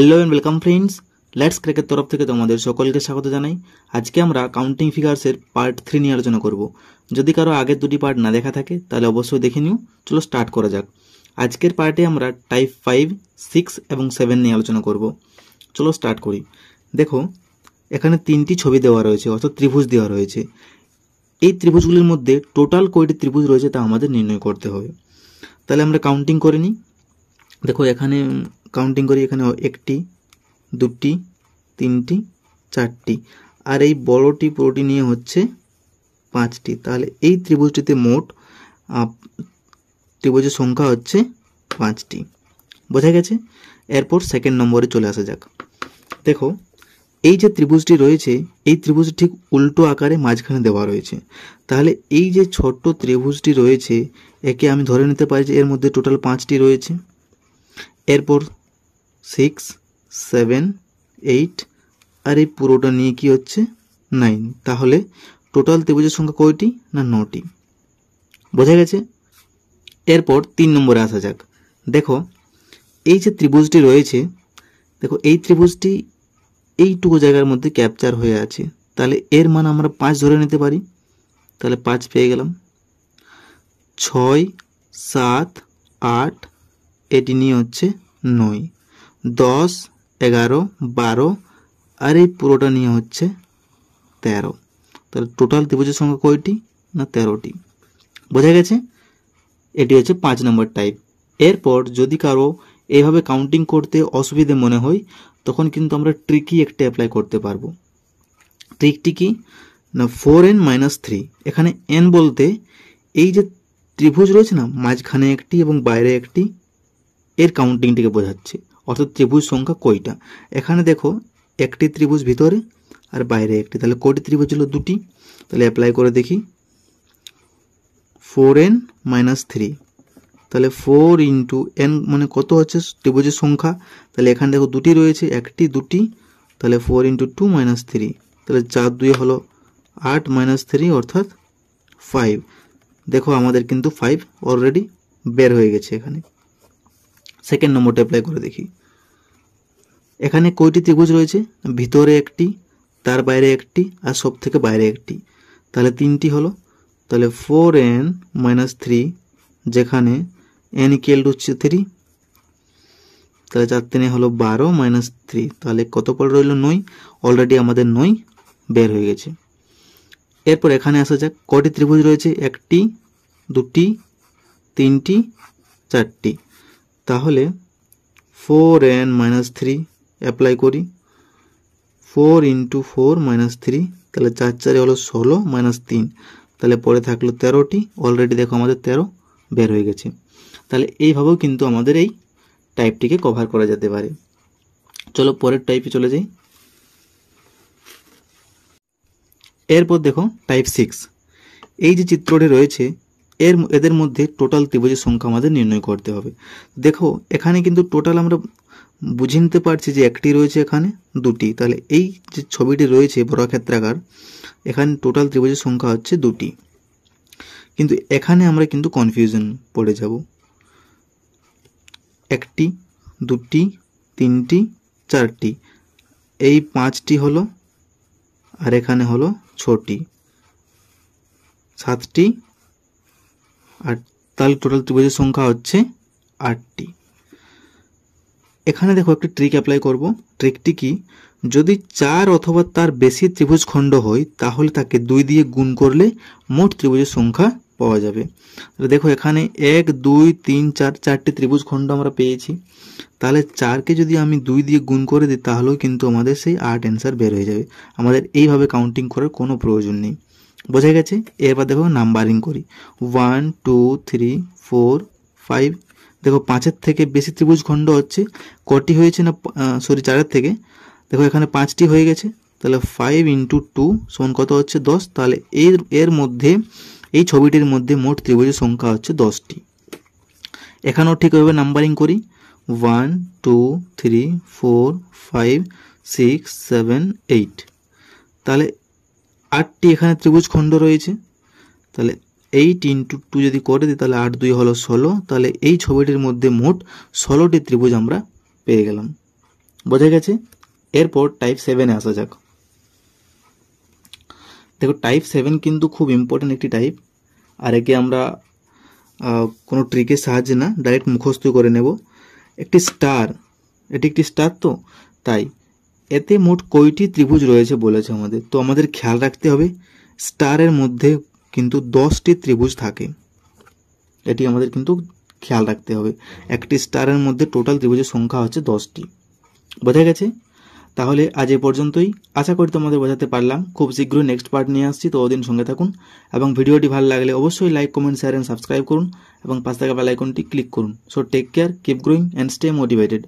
Hello and welcome friends, let's ক্র্যাকের তরফ থেকে তোমাদের সকলকে স্বাগত জানাই। আজকে আমরা কাউন্টিং ফিগার্সের পার্ট 3 নিয়ে আলোচনা করব। যদি কারো আগের দুটি পার্ট না দেখা থাকে তাহলে অবশ্যই দেখে নিও। চলো স্টার্ট করা যাক। আজকের পার্টে আমরা টাইপ 5, 6 এবং 7 নিয়ে আলোচনা করব। চলো স্টার্ট করি। দেখো, এখানে তিনটি ছবি দেওয়া রয়েছে, অর্থাৎ ত্রিভুজ দেওয়া রয়েছে। এই ত্রিভুজগুলির মধ্যে টোটাল কয়টি ত্রিভুজ রয়েছে তা আমাদের নির্ণয় করতে হবে। তাহলে আমরা কাউন্টিং করে নিই। দেখো, এখানে কাউন্টিং করি, এখানে একটি, দুটি, তিনটি, চারটি, আর এই বড়টি পুরোটি নিয়ে হচ্ছে পাঁচটি। তাহলে এই ত্রিভুজটিতে মোট ত্রিভুজের সংখ্যা হচ্ছে পাঁচটি। বোঝা গেছে? এরপর সেকেন্ড নম্বরে চলে আসা যাক। দেখো, এই যে ত্রিভুজটি রয়েছে, এই ত্রিভুজটি ঠিক উল্টো আকারে মাঝখানে দেওয়া রয়েছে। তাহলে এই যে ছোট্ট ত্রিভুজটি রয়েছে, একে আমি ধরে নিতে পারি যে এর মধ্যে টোটাল পাঁচটি রয়েছে। এরপর 6, 7, 8 আর এই পুরোটা নিয়ে কি হচ্ছে 9। তাহলে টোটাল ত্রিভুজের সংখ্যা কয়টি? না 9টি। বোঝা গেছে? এরপর 3 নম্বরে আসা যাক। দেখো, এই যে ত্রিভুজটি রয়েছে, দেখো এই ত্রিভুজটি এইটুকু জায়গার মধ্যে ক্যাপচার হয়ে আছে। তাহলে এর মান আমরা 5 ধরে নিতে পারি। তাহলে 5 পেয়ে গেলাম। 6, 7, 8 এটি নিয়ে হচ্ছে 9, 10, 11, 12 আর এই পুরোটা নিয়ে হচ্ছে 13। তাহলে টোটাল ত্রিভুজের সংখ্যা কয়টি? না 13টি। বোঝা গেছে? এটি হচ্ছে 5 নম্বর টাইপ। এরপর যদি কারো এইভাবে কাউন্টিং করতে অসুবিধে মনে হয়, তখন কিন্তু আমরা ট্রিকি একটা অ্যাপ্লাই করতে পারবো। ট্রিকটি কি? না 4n - 3। এখানে n বলতে এই যে ত্রিভুজ রয়েছে না, মাঝখানে একটি এবং বাইরে একটি, এর কাউন্টিংটিকে বোঝাচ্ছে, অর্থাৎ ত্রিভুজ সংখ্যা কয়টা। এখানে দেখো, একটি ত্রিভুজ ভিতরে আর বাইরে একটি। তাহলে কয়টি ত্রিভুজ হলো? দুটি। তাহলে অ্যাপ্লাই করে দেখি। 4n - 3, তাহলে 4 ইন্টু n মানে কত হচ্ছে ত্রিভুজের সংখ্যা। তাহলে এখানে দেখো দুটি রয়েছে, একটি, দুটি। তাহলে 4 ইন্টু 2 - 3, তাহলে 4 2 হলো 8 - 3 অর্থাৎ 5। দেখো আমাদের কিন্তু 5 অলরেডি বের হয়ে গেছে এখানে। সেকেন্ড নম্বরটা অ্যাপ্লাই করে দেখি। এখানে কয়টি ত্রিভুজ রয়েছে? ভিতরে একটি, তার বাইরে একটি আর সব থেকে বাইরে একটি। তাহলে 3টি হলো। তাহলে 4n - 3, যেখানে n = 3, তাহলে 4 3 হলো 12 - 3, তাহলে কত পড়ে রইল? 9। অলরেডি আমাদের 9 বের হয়ে গেছে। এরপর এখানে আসা যাক, কয়টি ত্রিভুজ রয়েছে? একটি, দুটি, তিনটি, চারটি। তাহলে 4n - 3 অ্যাপ্লাই করি। 4 ইন্টু 4 - 3, তাহলে 4 4 হলো 16 - 3, তাহলে পরে থাকলো 13টি। অলরেডি দেখো আমাদের 13 বের হয়ে গেছে। তাহলে এইভাবেও কিন্তু আমাদের এই টাইপটিকে কভার করা যেতে পারে। চলো পরের টাইপে চলে যাই। এরপর দেখো টাইপ 6। এই যে চিত্রটি রয়েছে, এদের মধ্যে টোটাল ত্রিভুজের সংখ্যা আমাদের নির্ণয় করতে হবে। দেখো, এখানে কিন্তু টোটাল আমরা বুঝে নিতে পারছি যে একটি রয়েছে, এখানে দুটি। তাহলে এই যে ছবিটি রয়েছে বর্গক্ষেত্রাকার, এখানে টোটাল ত্রিভুজের সংখ্যা হচ্ছে দুটি। কিন্তু এখানে আমরা কিন্তু কনফিউশন পড়ে যাব। একটি, দুটি, তিনটি, চারটি, এই 5টি হলো, আর এখানে হলো 6টি, 7টি, আর তাহলে টোটাল ত্রিভুজের সংখ্যা হচ্ছে 8টি। এখানে দেখো একটি ট্রিক অ্যাপ্লাই করব। ট্রিকটি কি? যদি 4 অথবা তার বেশি ত্রিভুজ খণ্ড হয়, তাহলে তাকে 2 দিয়ে গুণ করলে মোট ত্রিভুজের সংখ্যা পাওয়া যাবে। দেখো এখানে 1 2 3 4 চারটি ত্রিভুজ খণ্ড আমরা পেয়েছি। তাহলে 4কে যদি আমি 2 দিয়ে গুণ করে দিই, তাহলেও কিন্তু আমাদের সেই 8 অ্যান্সার বের হয়ে যাবে। আমাদের এইভাবে কাউন্টিং করার কোনো প্রয়োজন নেই। বোঝা গেছে? এরপর দেখো নাম্বারিং করি। 1 2 3 4 5। দেখো 5-এর থেকে বেশি ত্রিভুজ খণ্ড হচ্ছে কটি হয়েছে? না 4-এর থেকে দেখো এখানে 5টি হয়ে গেছে। তাহলে 5 ইন্টু 2 সমান কত হচ্ছে? 10। তাহলে এর মধ্যে, এই ছবিটির মধ্যে মোট ত্রিভুজের সংখ্যা হচ্ছে 10টি। এখানেও ঠিকভাবে নাম্বারিং করি। 1 2 3 4 5 6 7 8। তাহলে 8টি এখানে ত্রিভুজ খণ্ড রয়েছে। তাহলে 8 ইন্টু 2 যদি করে দিই, তাহলে 8 2 হলো 16। তাহলে এই ছবিটির মধ্যে মোট 16টি ত্রিভুজ আমরা পেয়ে গেলাম। বোঝা গেছে। এরপর টাইপ 7-এ আসা যাক। দেখো টাইপ 7 কিন্তু খুব ইম্পর্টেন্ট একটি টাইপ, আর একে আমরা কোনো ট্রিকের সাহায্যে না, ডাইরেক্ট মুখস্থ করে নেব। একটি স্টার, এটি একটি স্টার, তো তাই এতে মোট কয়টি ত্রিভুজ রয়েছে বলেছে আমাদের, তো আমাদের খেয়াল রাখতে হবে স্টারের মধ্যে কিন্তু 10টি ত্রিভুজ থাকে, এটি আমাদের কিন্তু খেয়াল রাখতে হবে। একটি স্টারের মধ্যে টোটাল ত্রিভুজের সংখ্যা হচ্ছে 10টি। বোঝা গেছে? তাহলে আজ এ পর্যন্তই, আশা করি তোমাদের বোঝাতে পারলাম। খুব শীঘ্রই নেক্সট পার্ট নিয়ে আসছি, তো ওদিন সঙ্গে থাকুন, এবং ভিডিওটি ভালো লাগলে অবশ্যই like, comment, share and subscribe করুন, এবং পাশে থাকা বেল আইকনটি ক্লিক করুন। So take care, keep growing and stay motivated.